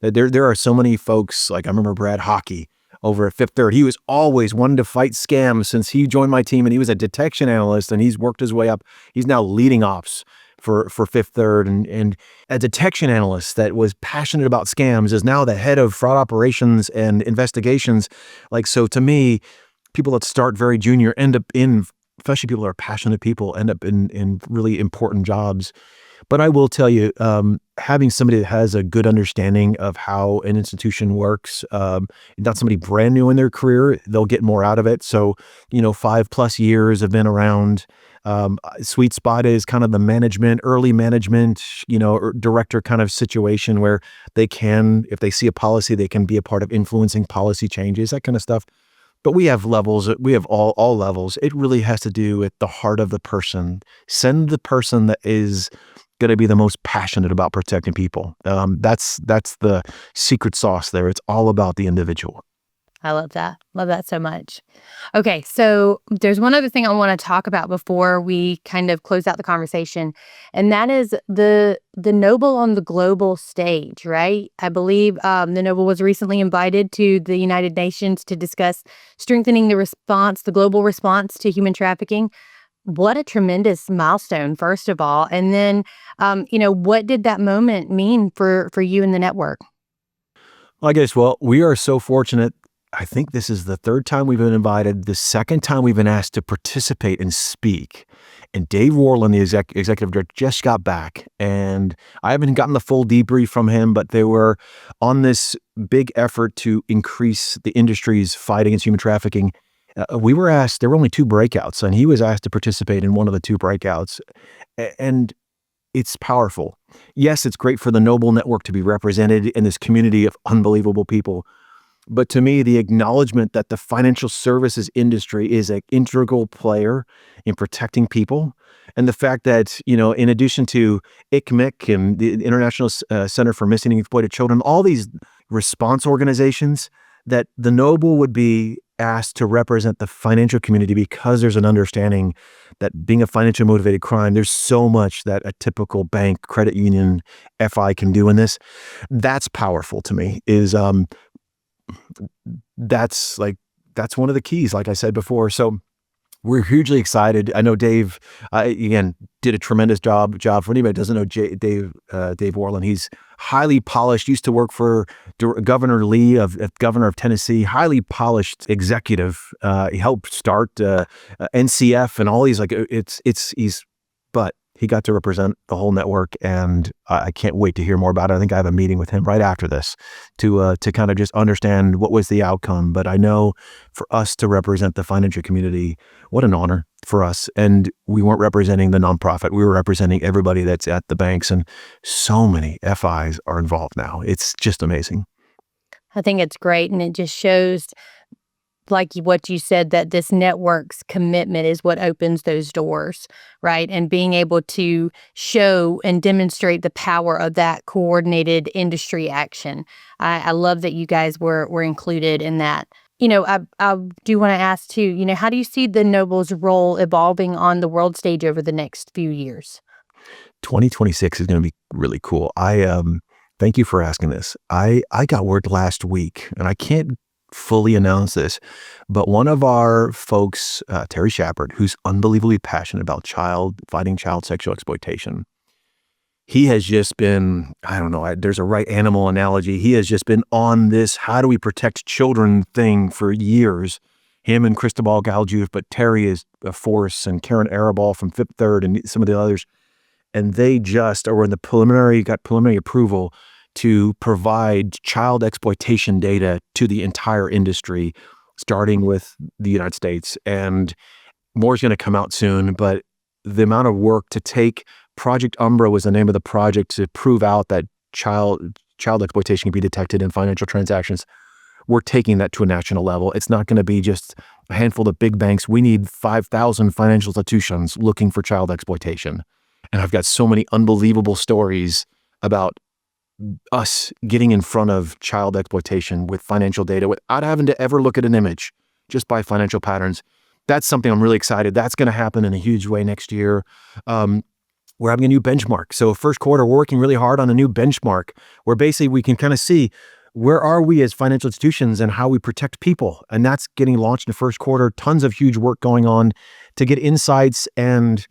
B: There are so many folks, like I remember Brad Hockey over at Fifth Third. He was always wanting to fight scams since he joined my team, and he was a detection analyst, and he's worked his way up. He's now leading ops for Fifth Third, and a detection analyst that was passionate about scams is now the head of fraud operations and investigations. So to me, people that start very junior end up in especially people who are passionate people, end up in really important jobs. But I will tell you, having somebody that has a good understanding of how an institution works, not somebody brand new in their career, they'll get more out of it. So, 5+ years have been around. Sweet spot is kind of the management, early management, or director kind of situation where they can, if they see a policy, they can be a part of influencing policy changes, that kind of stuff. But we have levels. We have all levels. It really has to do with the heart of the person. Send the person that is going to be the most passionate about protecting people. That's the secret sauce there. It's all about the individual.
C: I love that. Love that so much. Okay, so there's one other thing I want to talk about before we kind of close out the conversation, and that is the Knoble on the global stage, right? I believe the Knoble was recently invited to the United Nations to discuss strengthening the global response to human trafficking. What a tremendous milestone, first of all. And then, what did that moment mean for you and the network?
B: I guess, we are so fortunate. I think this is the third time we've been invited. The second time we've been asked to participate and speak. And Dave Worland, the executive director, just got back. And I haven't gotten the full debrief from him, but they were on this big effort to increase the industry's fight against human trafficking. We were asked, there were only 2 breakouts, and he was asked to participate in one of the 2 breakouts. And it's powerful. Yes, it's great for the Knoble network to be represented in this community of unbelievable people. But to me, the acknowledgement that the financial services industry is an integral player in protecting people, and the fact that, in addition to ICMIC and the International Center for Missing and Exploited Children, all these response organizations, that the Knoble would be asked to represent the financial community because there's an understanding that being a financially motivated crime, there's so much that a typical bank, credit union, FI can do in this. That's powerful to me. That's one of the keys, like I said before. So we're hugely excited. I know Dave, again, did a tremendous job. For anybody that doesn't know Dave Worland, he's highly polished, used to work for Governor Lee, governor of Tennessee, highly polished executive. He helped start NCF and all these, but he got to represent the whole network, and I can't wait to hear more about it. I think I have a meeting with him right after this to kind of just understand what was the outcome. But I know for us to represent the financial community, what an honor for us. And we weren't representing the nonprofit. We were representing everybody that's at the banks, and so many FIs are involved now. It's just amazing.
C: I think it's great, and it just shows, like what you said, that this network's commitment is what opens those doors, right? And being able to show and demonstrate the power of that coordinated industry action. I love that you guys were included in that. I do want to ask too, how do you see the Knoble's role evolving on the world stage over the next few years?
B: 2026 is going to be really cool. Thank you for asking this. I got word last week, and I can't fully announce this, but one of our folks, Terry Shepard, who's unbelievably passionate about fighting child sexual exploitation, he has just been, I don't know, there's a right animal analogy. He has just been on this how do we protect children thing for years. Him and Cristobal Galjuf, but Terry is a force, and Karen Arabal from Fifth Third and some of the others. And they just are in the preliminary approval to provide child exploitation data to the entire industry, starting with the United States. And more is going to come out soon, but the amount of work to take Project Umbra was the name of the project to prove out that child exploitation can be detected in financial transactions. We're taking that to a national level. It's not going to be just a handful of big banks. We need 5,000 financial institutions looking for child exploitation. And I've got so many unbelievable stories about us getting in front of child exploitation with financial data without having to ever look at an image, just by financial patterns. That's something I'm really excited. That's going to happen in a huge way next year. We're having a new benchmark. So first quarter, we're working really hard on a new benchmark where basically we can kind of see where are we as financial institutions and how we protect people. And that's getting launched in the first quarter. Tons of huge work going on to get insights and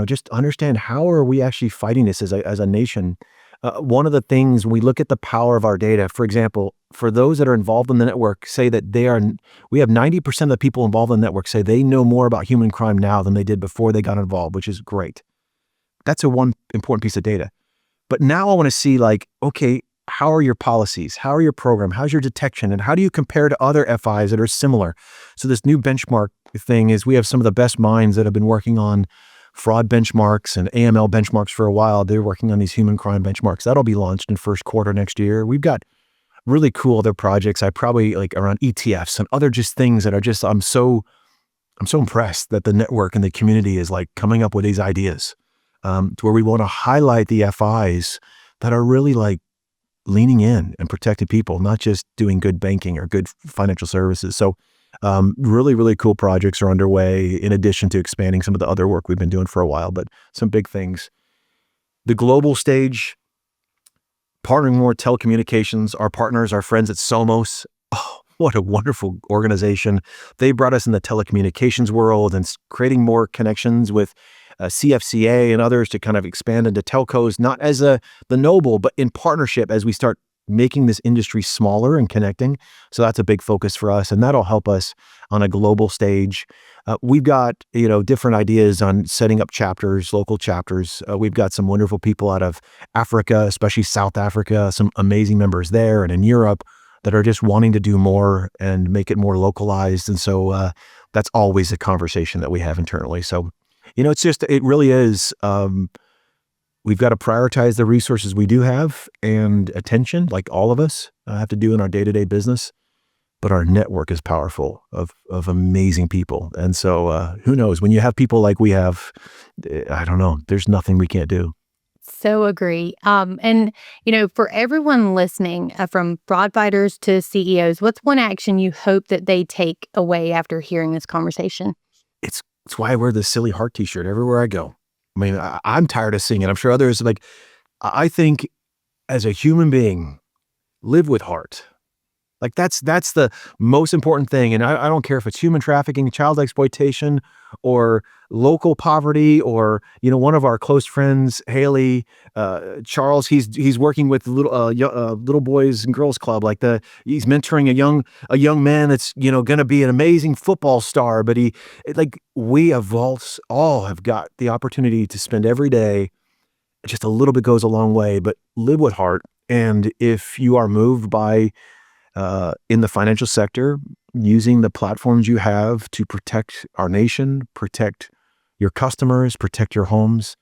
B: just understand how are we actually fighting this as a nation. One of the things when we look at the power of our data, for example, for those that are involved in the network, say that we have 90% of the people involved in the network say they know more about human crime now than they did before they got involved, which is great. That's one important piece of data. But now I want to see okay, how are your policies? How are your program? How's your detection? And how do you compare to other FIs that are similar? So this new benchmark thing is we have some of the best minds that have been working on fraud benchmarks and AML benchmarks for a while. They're working on these human crime benchmarks. That'll be launched in first quarter next year. We've got really cool other projects. I probably around ETFs and other just things that are just, I'm so impressed that the network and the community is coming up with these ideas to where we want to highlight the FIs that are really leaning in and protecting people, not just doing good banking or good financial services. So really, really cool projects are underway in addition to expanding some of the other work we've been doing for a while, but some big things. The global stage, partnering more telecommunications, our partners, our friends at Somos. Oh, what a wonderful organization. They brought us in the telecommunications world and creating more connections with CFCA and others to kind of expand into telcos, not as the Knoble, but in partnership as we start making this industry smaller and connecting. So that's a big focus for us, and that'll help us on a global stage. We've got different ideas on setting up chapters, local chapters. We've got some wonderful people out of Africa, especially South Africa, some amazing members there, and in Europe that are just wanting to do more and make it more localized. And so that's always a conversation that we have internally. So it really is. We've got to prioritize the resources we do have and attention, like all of us have to do in our day-to-day business. But our network is powerful of amazing people. And so who knows, when you have people like we have, I don't know, there's nothing we can't do.
C: So agree. And for everyone listening, from fraud fighters to CEOs, what's one action you hope that they take away after hearing this conversation?
B: It's why I wear this silly heart t-shirt everywhere I go. I mean, I'm tired of seeing it. I'm sure others I think as a human being, live with heart. That's the most important thing. And I don't care if it's human trafficking, child exploitation, or local poverty, or, one of our close friends, Hailey, Charles, he's working with little boys and girls club. He's mentoring a young man that's, going to be an amazing football star. But we all have got the opportunity to spend every day. Just a little bit goes a long way, but live with heart. And if you are moved by in the financial sector, using the platforms you have to protect our nation, protect your customers, protect your homes,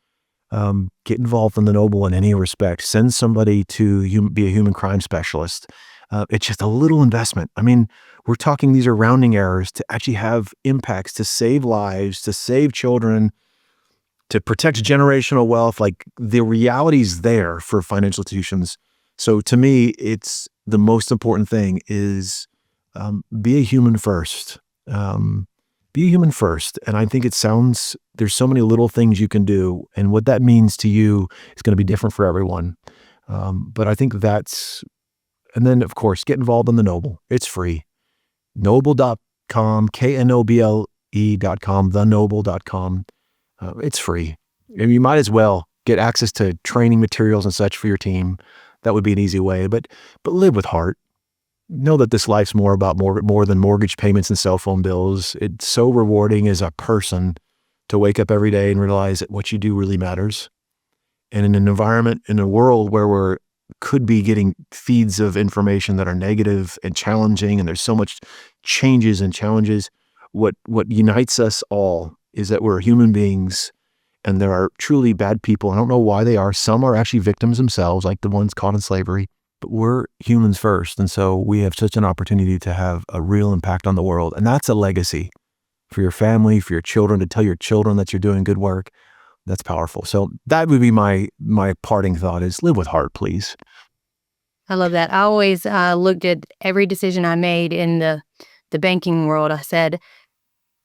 B: get involved in the Knoble in any respect. Send somebody to be a human crime specialist. It's just a little investment. I mean, we're talking, these are rounding errors to actually have impacts, to save lives, to save children, to protect generational wealth. The reality's there for financial institutions. So to me, it's the most important thing is be a human first. Be a human first. And I think there's so many little things you can do. And what that means to you is going to be different for everyone. But I think and then of course, get involved in the Knoble. It's free. Knoble.com, knoble.com, theknoble.com. It's free. And you might as well get access to training materials and such for your team. That would be an easy way, but live with heart. Know that this life's more about more than mortgage payments and cell phone bills. It's so rewarding as a person to wake up every day and realize that what you do really matters. And in an environment, in a world where could be getting feeds of information that are negative and challenging, and there's so much changes and challenges, what unites us all is that we're human beings. And there are truly bad people. I don't know why they are. Some are actually victims themselves, like the ones caught in slavery. But we're humans first. And so we have such an opportunity to have a real impact on the world. And that's a legacy for your family, for your children, to tell your children that you're doing good work. That's powerful. So that would be my parting thought is live with heart, please.
C: I love that. I always looked at every decision I made in the banking world. I said,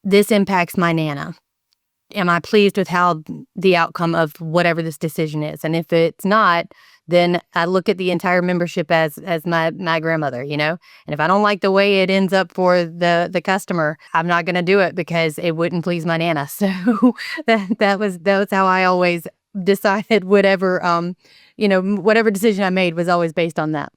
C: this impacts my Nana. Am I pleased with how the outcome of whatever this decision is? And if it's not, then I look at the entire membership as my grandmother, And if I don't like the way it ends up for the customer, I'm not going to do it because it wouldn't please my Nana. So that was how I always decided whatever, whatever decision I made was always based on that.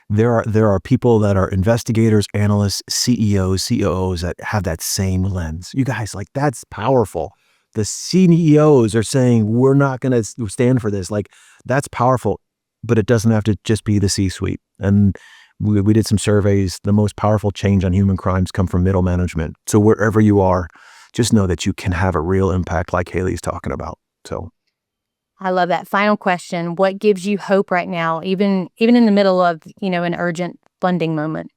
B: There are people that are investigators, analysts, CEOs, COOs that have that same lens. You guys, like, that's powerful. The CEOs are saying, we're not going to stand for this. Like, that's powerful, but it doesn't have to just be the C-suite. And we did some surveys. The most powerful change on human crimes come from middle management. So wherever you are, just know that you can have a real impact like Hailey's talking about. So
C: I love that. Final question. What gives you hope right now, even in the middle of, an urgent funding moment?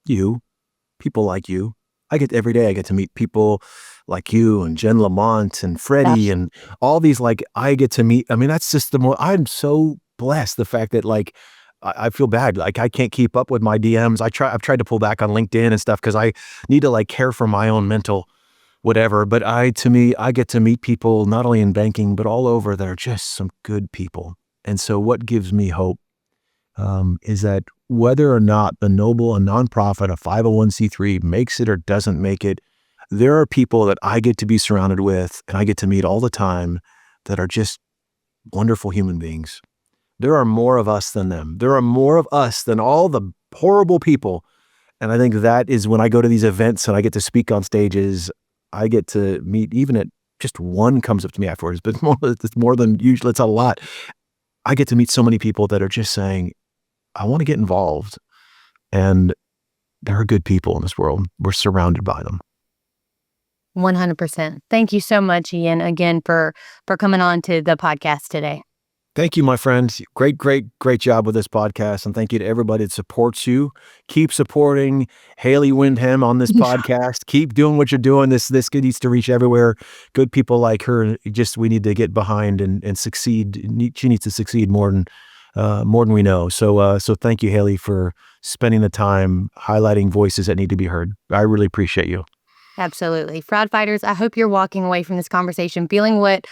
B: People like you. Every day I get to meet people like you and Jen Lamont and Freddie and all these, like, I get to meet. I mean, that's just I'm so blessed. The fact that, like, I feel bad. Like, I can't keep up with my DMs. I've tried to pull back on LinkedIn and stuff because I need to, like, care for my own mental whatever. But I get to meet people not only in banking, but all over that are just some good people. And so what gives me hope is that whether or not the Knoble, a nonprofit, a 501c3 makes it or doesn't make it, there are people that I get to be surrounded with and I get to meet all the time that are just wonderful human beings. There are more of us than them. There are more of us than all the horrible people. And I think that is when I go to these events and I get to speak on stages, I get to meet, even at just one comes up to me afterwards, but it's more than usual. It's a lot. I get to meet so many people that are just saying, I want to get involved. And there are good people in this world. We're surrounded by them.
C: 100%. Thank you so much, Ian, again, for coming on to the podcast today.
B: Thank you, my friends. Great job with this podcast. And thank you to everybody that supports you. Keep supporting Hailey Windham on this podcast. Keep doing what you're doing. This needs to reach everywhere. Good people like her. We need to get behind and succeed. She needs to succeed more than we know. So thank you, Hailey, for spending the time highlighting voices that need to be heard. I really appreciate you.
C: Absolutely. Fraud fighters, I hope you're walking away from this conversation feeling what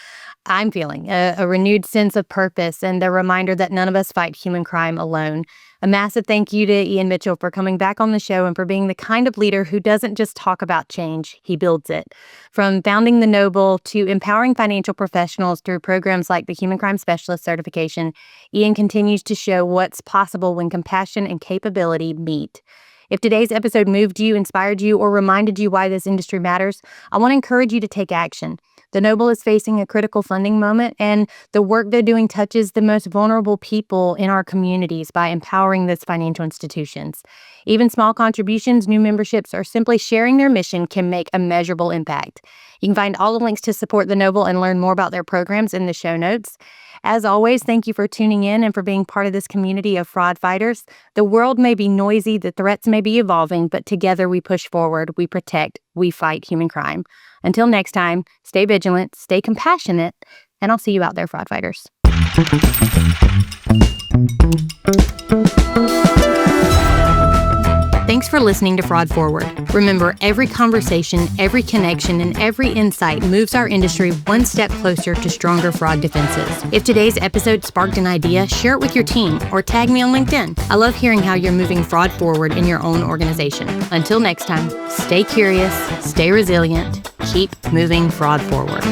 C: I'm feeling, a renewed sense of purpose and the reminder that none of us fight human crime alone. A massive thank you to Ian Mitchell for coming back on the show and for being the kind of leader who doesn't just talk about change, he builds it. From founding the Knoble to empowering financial professionals through programs like the Human Crime Specialist certification, Ian continues to show what's possible when compassion and capability meet. If today's episode moved you, inspired you, or reminded you why this industry matters, I want to encourage you to take action. The Knoble is facing a critical funding moment, and the work they're doing touches the most vulnerable people in our communities by empowering those financial institutions. Even small contributions, new memberships, or simply sharing their mission can make a measurable impact. You can find all the links to support the Knoble and learn more about their programs in the show notes. As always, thank you for tuning in and for being part of this community of fraud fighters. The world may be noisy, the threats may be evolving, but together we push forward, we protect, we fight human crime. Until next time, stay vigilant, stay compassionate, and I'll see you out there, fraud fighters. Thanks for listening to Fraud Forward. Remember, every conversation, every connection, and every insight moves our industry one step closer to stronger fraud defenses. If today's episode sparked an idea, share it with your team or tag me on LinkedIn. I love hearing how you're moving fraud forward in your own organization. Until next time, stay curious, stay resilient, keep moving fraud forward.